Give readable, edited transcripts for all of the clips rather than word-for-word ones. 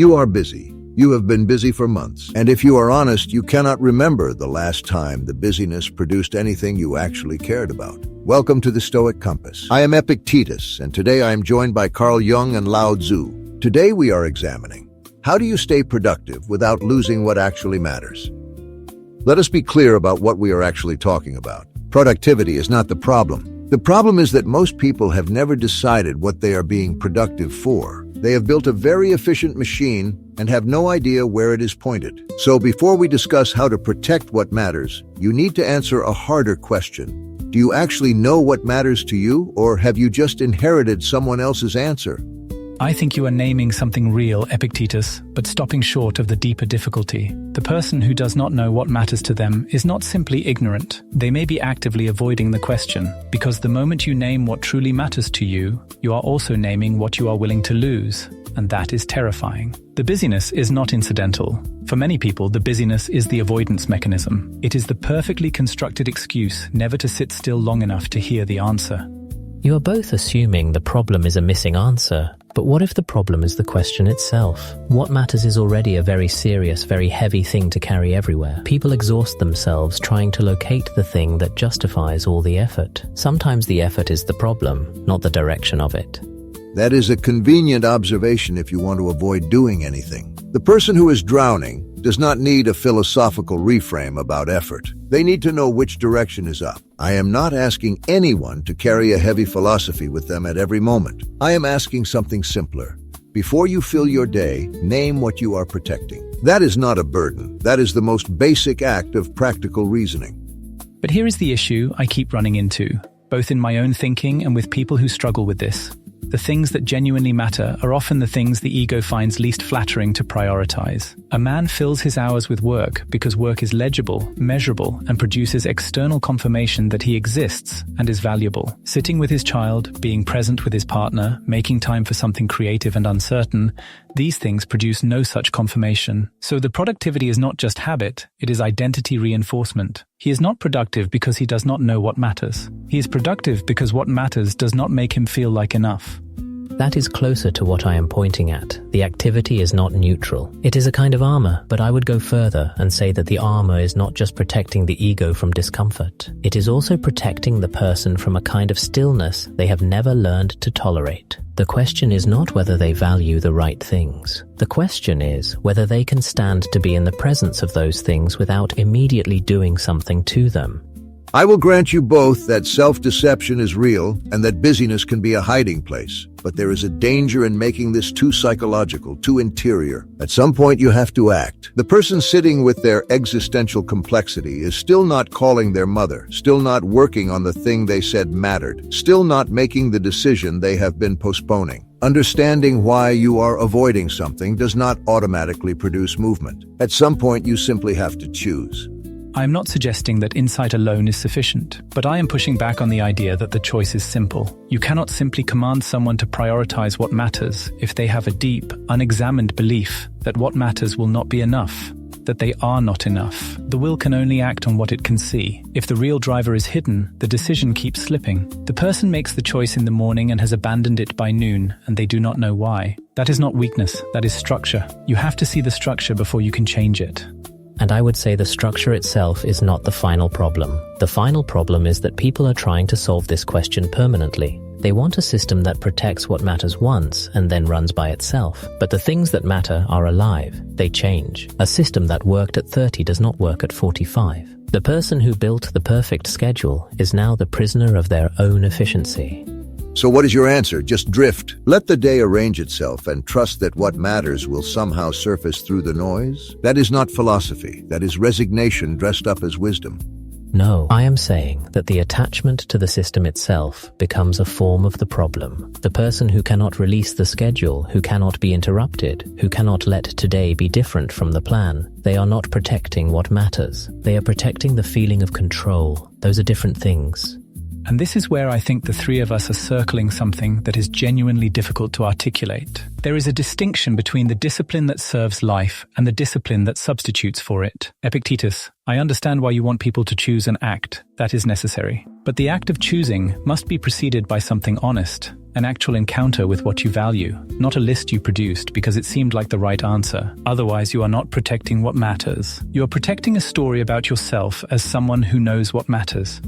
You are busy. You have been busy for months. And if you are honest, you cannot remember the last time the busyness produced anything you actually cared about. Welcome to the Stoic Compass. I am EPICTETUS, and today I am joined by Carl Jung and LAOZI. Today we are examining, how do you stay productive without losing what actually matters? Let us be clear about what we are actually talking about. Productivity is not the problem. The problem is that most people have never decided what they are being productive for. They have built a very efficient machine and have no idea where it is pointed. So before we discuss how to protect what matters, you need to answer a harder question. Do you actually know what matters to you, or have you just inherited someone else's answer? I think you are naming something real, Epictetus, but stopping short of the deeper difficulty. The person who does not know what matters to them is not simply ignorant. They may be actively avoiding the question, because the moment you name what truly matters to you, you are also naming what you are willing to lose, and that is terrifying. The busyness is not incidental. For many people, the busyness is the avoidance mechanism. It is the perfectly constructed excuse never to sit still long enough to hear the answer. You are both assuming the problem is a missing answer. But what if the problem is the question itself? What matters is already a very serious, very heavy thing to carry everywhere. People exhaust themselves trying to locate the thing that justifies all the effort. Sometimes the effort is the problem, not the direction of it. That is a convenient observation if you want to avoid doing anything. The person who is drowning does not need a philosophical reframe about effort. They need to know which direction is up. I am not asking anyone to carry a heavy philosophy with them at every moment. I am asking something simpler. Before you fill your day, name what you are protecting. That is not a burden. That is the most basic act of practical reasoning. But here is the issue I keep running into, both in my own thinking and with people who struggle with this. The things that genuinely matter are often the things the ego finds least flattering to prioritize. A man fills his hours with work because work is legible, measurable, and produces external confirmation that he exists and is valuable. Sitting with his child, being present with his partner, making time for something creative and uncertain, these things produce no such confirmation. So the productivity is not just habit, it is identity reinforcement. He is not productive because he does not know what matters. He is productive because what matters does not make him feel like enough. That is closer to what I am pointing at. The activity is not neutral. It is a kind of armor, but I would go further and say that the armor is not just protecting the ego from discomfort. It is also protecting the person from a kind of stillness they have never learned to tolerate. The question is not whether they value the right things. The question is whether they can stand to be in the presence of those things without immediately doing something to them. I will grant you both that self-deception is real and that busyness can be a hiding place. But there is a danger in making this too psychological, too interior. At some point you have to act. The person sitting with their existential complexity is still not calling their mother, still not working on the thing they said mattered, still not making the decision they have been postponing. Understanding why you are avoiding something does not automatically produce movement. At some point you simply have to choose. I am not suggesting that insight alone is sufficient, but I am pushing back on the idea that the choice is simple. You cannot simply command someone to prioritize what matters if they have a deep, unexamined belief that what matters will not be enough, that they are not enough. The will can only act on what it can see. If the real driver is hidden, the decision keeps slipping. The person makes the choice in the morning and has abandoned it by noon, and they do not know why. That is not weakness, that is structure. You have to see the structure before you can change it. And I would say the structure itself is not the final problem. The final problem is that people are trying to solve this question permanently. They want a system that protects what matters once and then runs by itself. But the things that matter are alive. They change. A system that worked at 30 does not work at 45. The person who built the perfect schedule is now the prisoner of their own efficiency. So what is your answer? Just drift. Let the day arrange itself and trust that what matters will somehow surface through the noise? That is not philosophy. That is resignation dressed up as wisdom. No, I am saying that the attachment to the system itself becomes a form of the problem. The person who cannot release the schedule, who cannot be interrupted, who cannot let today be different from the plan, they are not protecting what matters. They are protecting the feeling of control. Those are different things. And this is where I think the three of us are circling something that is genuinely difficult to articulate. There is a distinction between the discipline that serves life and the discipline that substitutes for it. Epictetus, I understand why you want people to choose and act. That is necessary. But the act of choosing must be preceded by something honest. an actual encounter with what you value, not a list you produced because it seemed like the right answer. Otherwise, you are not protecting what matters. You are protecting a story about yourself as someone who knows what matters.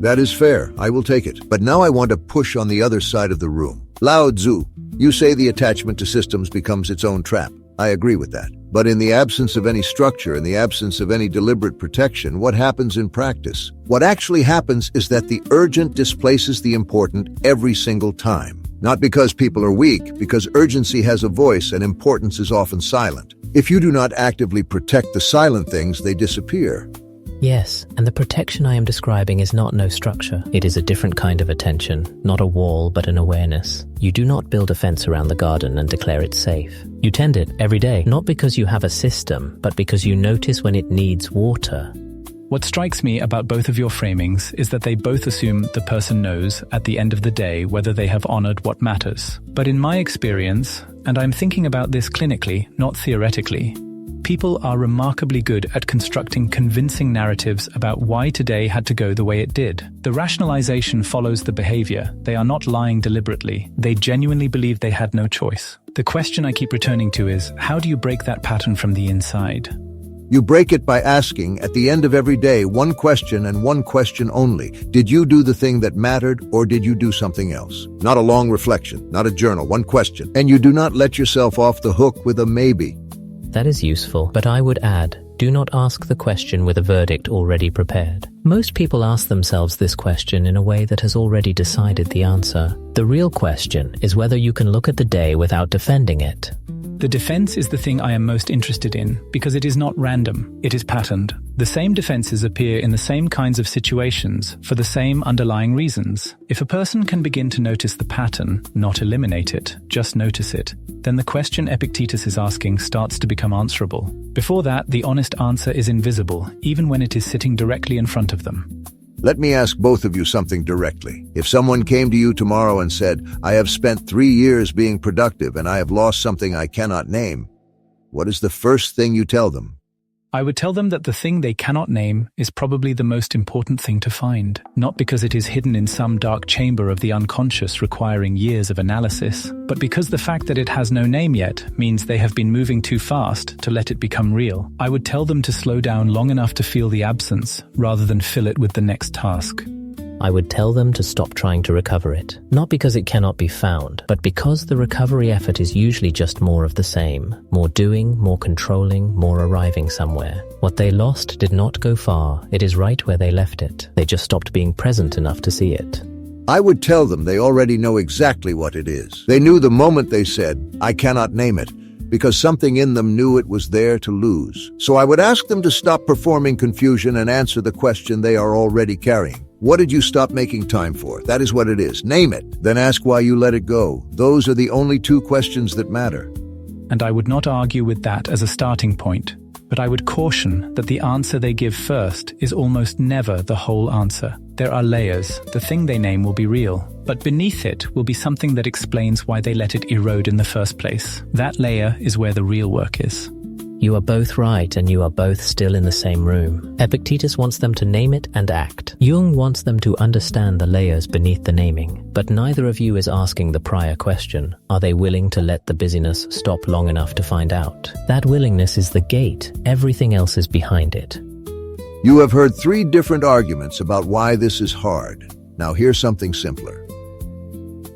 That is fair. I will take it. But now I want to push on the other side of the room. LAOZI, you say the attachment to systems becomes its own trap. I agree with that. But in the absence of any structure, in the absence of any deliberate protection, what happens in practice? What actually happens is that the urgent displaces the important every single time. Not because people are weak, because urgency has a voice and importance is often silent. If you do not actively protect the silent things, they disappear. Yes, and the protection I am describing is not no structure. It is a different kind of attention, not a wall but an awareness. You do not build a fence around the garden and declare it safe. You tend it every day, not because you have a system, but because you notice when it needs water. What strikes me about both of your framings is that they both assume the person knows at the end of the day whether they have honored what matters. But in my experience, and I'm thinking about this clinically, not theoretically, people are remarkably good at constructing convincing narratives about why today had to go the way it did. The rationalization follows the behavior. They are not lying deliberately. They genuinely believe they had no choice. The question I keep returning to is, how do you break that pattern from the inside? You break it by asking, at the end of every day, one question and one question only. Did you do the thing that mattered, or did you do something else? Not a long reflection, not a journal, one question. And you do not let yourself off the hook with a maybe. That is useful, but I would add, do not ask the question with a verdict already prepared. Most people ask themselves this question in a way that has already decided the answer. The real question is whether you can look at the day without defending it. The defense is the thing I am most interested in because it is not random, it is patterned. The same defenses appear in the same kinds of situations for the same underlying reasons. If a person can begin to notice the pattern, not eliminate it, just notice it, then the question EPICTETUS is asking starts to become answerable. Before that, the honest answer is invisible, even when it is sitting directly in front of them. Let me ask both of you something directly. If someone came to you tomorrow and said, I have spent 3 years being productive and I have lost something I cannot name, what is the first thing you tell them? I would tell them that the thing they cannot name is probably the most important thing to find, not because it is hidden in some dark chamber of the unconscious requiring years of analysis, but because the fact that it has no name yet means they have been moving too fast to let it become real. I would tell them to slow down long enough to feel the absence, rather than fill it with the next task. I would tell them to stop trying to recover it, not because it cannot be found, but because the recovery effort is usually just more of the same. More doing, more controlling, more arriving somewhere. What they lost did not go far. It is right where they left it. They just stopped being present enough to see it. I would tell them they already know exactly what it is. They knew the moment they said, I cannot name it, because something in them knew it was there to lose. So I would ask them to stop performing confusion and answer the question they are already carrying. What did you stop making time for? That is what it is. Name it. Then ask why you let it go. Those are the only two questions that matter. And I would not argue with that as a starting point, but I would caution that the answer they give first is almost never the whole answer. There are layers. The thing they name will be real, but beneath it will be something that explains why they let it erode in the first place. That layer is where the real work is. You are both right, and you are both still in the same room. EPICTETUS wants them to name it and act. Jung wants them to understand the layers beneath the naming. But neither of you is asking the prior question. Are they willing to let the busyness stop long enough to find out? That willingness is the gate. Everything else is behind it. You have heard 3 different arguments about why this is hard. Now here's something simpler.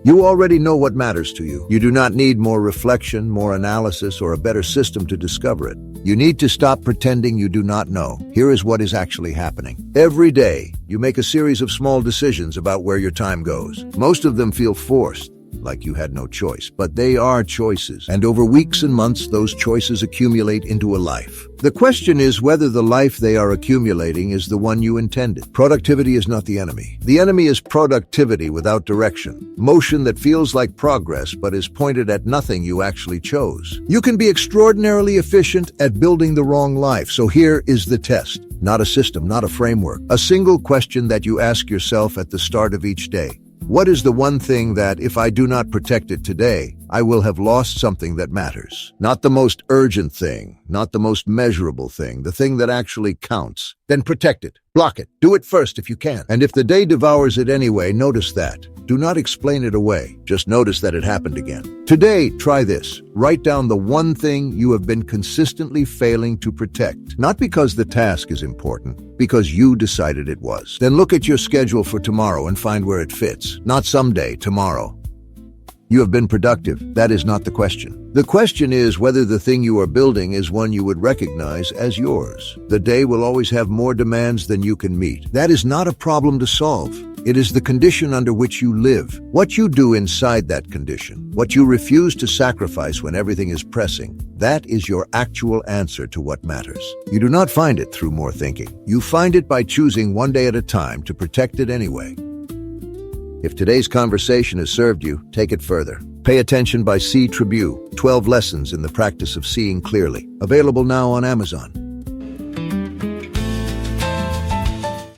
You already know what matters to you. You do not need more reflection, more analysis, or a better system to discover it. You need to stop pretending you do not know. Here is what is actually happening. Every day, you make a series of small decisions about where your time goes. Most of them feel forced, like you had no choice, but they are choices. And over weeks and months, those choices accumulate into a life. The question is whether the life they are accumulating is the one you intended. Productivity is not the enemy. The enemy is productivity without direction. Motion that feels like progress but is pointed at nothing you actually chose. You can be extraordinarily efficient at building the wrong life. So here is the test. Not a system, not a framework. A single question that you ask yourself at the start of each day. What is the one thing that, if I do not protect it today, I will have lost something that matters. Not the most urgent thing, not the most measurable thing, the thing that actually counts. Then protect it. Block it. Do it first if you can. And if the day devours it anyway, notice that. Do not explain it away. Just notice that it happened again. Today, try this. Write down the one thing you have been consistently failing to protect. Not because the task is important, because you decided it was. Then look at your schedule for tomorrow and find where it fits. Not someday, tomorrow. You have been productive. That is not the question. The question is whether the thing you are building is one you would recognize as yours. The day will always have more demands than you can meet. That is not a problem to solve. It is the condition under which you live. What you do inside that condition, what you refuse to sacrifice when everything is pressing, that is your actual answer to what matters. You do not find it through more thinking. You find it by choosing one day at a time to protect it anyway. If today's conversation has served you, take it further. Pay Attention by C. Tribune, 12 Lessons in the Practice of Seeing Clearly. Available now on Amazon.